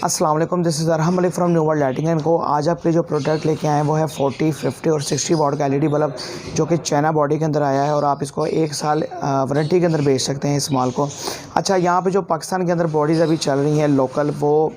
अस्सलाम वालेकुम, this is Arham Malik from new world lighting and co. आज आपके जो प्रोडक्ट लेके आए हैं वो है 40, 50 और 60 वाट का एलईडी बल्ब जो कि चाइना बॉडी के अंदर आया है और आप इसको 1 साल वारंटी के अंदर बेच सकते हैं इस माल को। अच्छा, यहाँ पे जो पाकिस्तान के अंदर बॉडीज़ अभी चल रही हैं लोकल, वो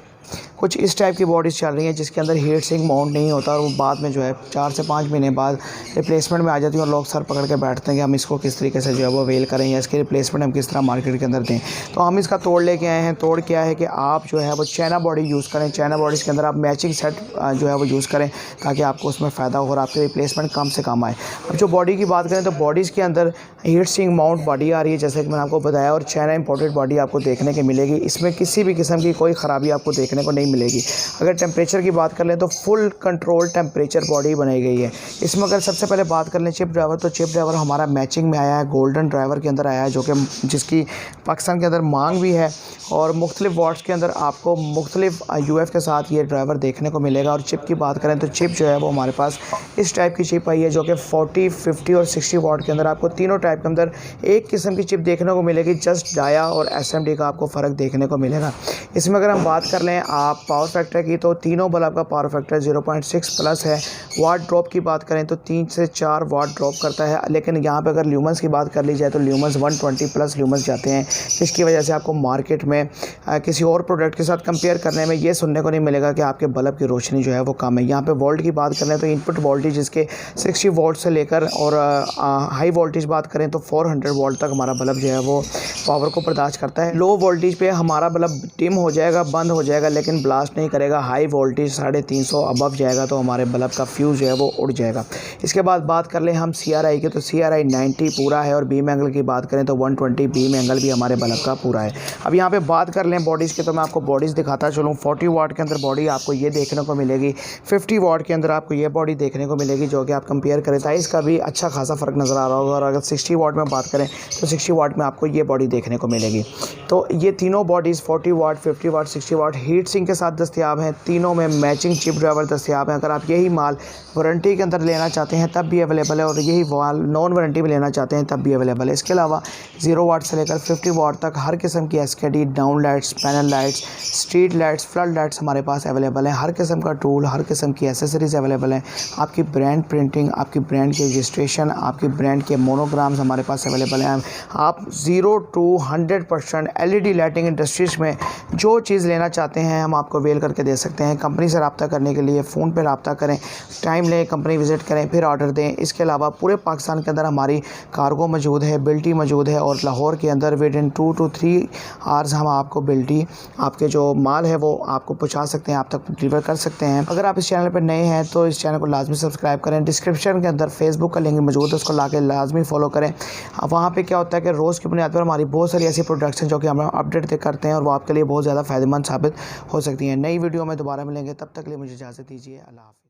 कुछ इस टाइप की बॉडीज़ चल रही हैं जिसके अंदर हीट सिंक माउंट नहीं होता और वो बाद में जो है 4 से 5 महीने बाद रिप्लेसमेंट में आ जाती है और लोग सर पकड़ के बैठते हैं कि हम इसको किस तरीके से जो है वो अवेल करें या इसकी रिप्लेसमेंट हम किस तरह मार्केट के अंदर दें। तो हम इसका तोड़ लेके आए हैं। तोड़ क्या है कि आप जो है वो चाइना बॉडी यूज़ करें। चाइना बॉडीज़ के अंदर आप मैचिंग सेट जो है वो यूज़ करें ताकि आपको उसमें फ़ायदा हो और आपकी रिप्लेसमेंट कम से कम आए। अब जो बॉडी की बात करें तो बॉडीज़ के अंदर हीट सिंक माउंट बॉडी आ रही है जैसे कि मैंने आपको बताया, और चाइना इंपोर्टेड बॉडी आपको देखने को मिलेगी। इसमें किसी भी किस्म की कोई ख़राबी आपको देखने को नहीं मिलेगी। अगर टेम्परेचर की बात कर लें तो फुल कंट्रोल टेम्परेचर बॉडी बनाई गई है। इसमें अगर सबसे पहले बात कर लें चिप ड्राइवर, तो चिप ड्राइवर हमारा मैचिंग में आया है, गोल्डन ड्राइवर के अंदर आया है जो कि जिसकी पाकिस्तान के अंदर मांग भी है और मुख्तलिफ वाट्स के अंदर आपको मुख्तलिफ यूएफ के साथ ये ड्राइवर देखने को मिलेगा। और चिप की बात करें तो चिप जो है वो हमारे पास इस टाइप की चिप आई है जो कि 40, 50 और 60 वाट के अंदर आपको तीनों टाइप के अंदर एक किस्म की चिप देखने को मिलेगी। जस्ट डाया और एसएमडी का आपको फ़र्क देखने को मिलेगा। इसमें अगर हम बात कर लें आप पावर फैक्टर की, तो तीनों बल्ब का पावर फैक्टर 0.6 प्लस है। वाट ड्रॉप की बात करें तो 3 से 4 वाट ड्रॉप करता है, लेकिन यहाँ पे अगर ल्यूमन्स की बात कर ली जाए तो ल्यूमन्स 120 प्लस ल्यूमन्स जाते हैं, जिसकी वजह से आपको मार्केट में किसी और प्रोडक्ट के साथ कंपेयर करने में ये सुनने को नहीं मिलेगा कि आपके बल्ब की रोशनी जो है वो कम है। यहाँ पे वोल्ट की बात करें तो इनपुट वोल्टेज इसके 60 वोल्ट से लेकर और हाई वोल्टेज बात करें तो 400 वोल्ट तक हमारा बल्ब जो है वो पावर को बर्दाश्त करता है। लो वोल्टेज पे हमारा बल्ब डिम हो जाएगा, बंद हो जाएगा, लेकिन ब्लास्ट नहीं करेगा। हाई वोल्टेज 350 अबव जाएगा तो हमारे बल्ब का फ्यूज़ जो है वो उड़ जाएगा। इसके बाद बात कर लें हम CRI की, तो CRI 90 पूरा है और बीम एंगल की बात करें तो 120 बीम एंगल भी हमारे बल्ब का पूरा है। अब यहाँ पे बात कर लें बॉडीज़ की, तो मैं आपको बॉडीज़ दिखाता चलूँ। 40 वाट के अंदर बॉडी आपको ये देखने को मिलेगी, 50 वाट के अंदर आपको ये बॉडी देखने को मिलेगी जो कि आप कंपेयर करें तो इसका भी अच्छा खासा फ़र्क नज़र आ रहा होगा। और अगर 60 वाट में बात करें तो 60 वाट में आपको ये बॉडी देखने को मिलेगी। तो ये तीनों बॉडीज़ 40 वाट, 50 वाट, 60 वाट हीट सिंक के साथ दस्तियाब हैं। तीनों में मैचिंग चिप ड्राइवर दस्तियाब हैं। अगर आप यही माल वारंटी के अंदर लेना चाहते हैं तब भी अवेलेबल है और यही माल नॉन वारंटी में लेना चाहते हैं तब भी अवेलेबल है। इसके अलावा 0 वाट से लेकर 50 वाट तक हर किस्म की SKD, down lights, panel lights, street lights, flood lights हमारे पास अवेलेबल हैं। हर किस्म का टूल, हर किस्म की एसेसरीज़ अवेलेबल हैं। आपकी ब्रांड प्रिंटिंग, आपकी ब्रांड की रजिस्ट्रेशन, आपकी ब्रांड के मोनोग्राम्स हमारे पास अवेलेबल हैं। आप 0 to 100% LED लाइटिंग इंडस्ट्रीज़ में जो चीज़ लेना चाहते हैं हम आपको अवेल करके दे सकते हैं। कंपनी से रब्ता करने के लिए फ़ोन पर रब्ता करें, टाइम लें, कंपनी विज़िट करें, फिर ऑर्डर दें। इसके अलावा पूरे पाकिस्तान के अंदर हमारी कार्गो मौजूद है, बिल्टी मौजूद है और लाहौर के अंदर विद इन 2 to 3 आवर्स हम आपको बिल्टी आपके जो माल है वो आपको पहुंचा सकते हैं, आप तक डिलीवर कर सकते हैं। अगर आप इस चैनल पर नए हैं तो इस चैनल को लाजमी सब्सक्राइब करें। डिस्क्रिप्शन के अंदर फेसबुक का लिंक मौजूद है, उसको लाके लाजमी फॉलो करें। वहाँ पे क्या होता है कि रोज़ की बुनियाद पर हमारी बहुत सारी ऐसी प्रोडक्ट्स हैं जो कि हम अपडेट करते हैं और वो आपके लिए बहुत ज़्यादा फ़ायदेमंद साबित हो सकती हैं। नई वीडियो में दोबारा मिलेंगे, तब तक के लिए मुझे इजाज़त दीजिए। अल्लाह हाफ़िज़।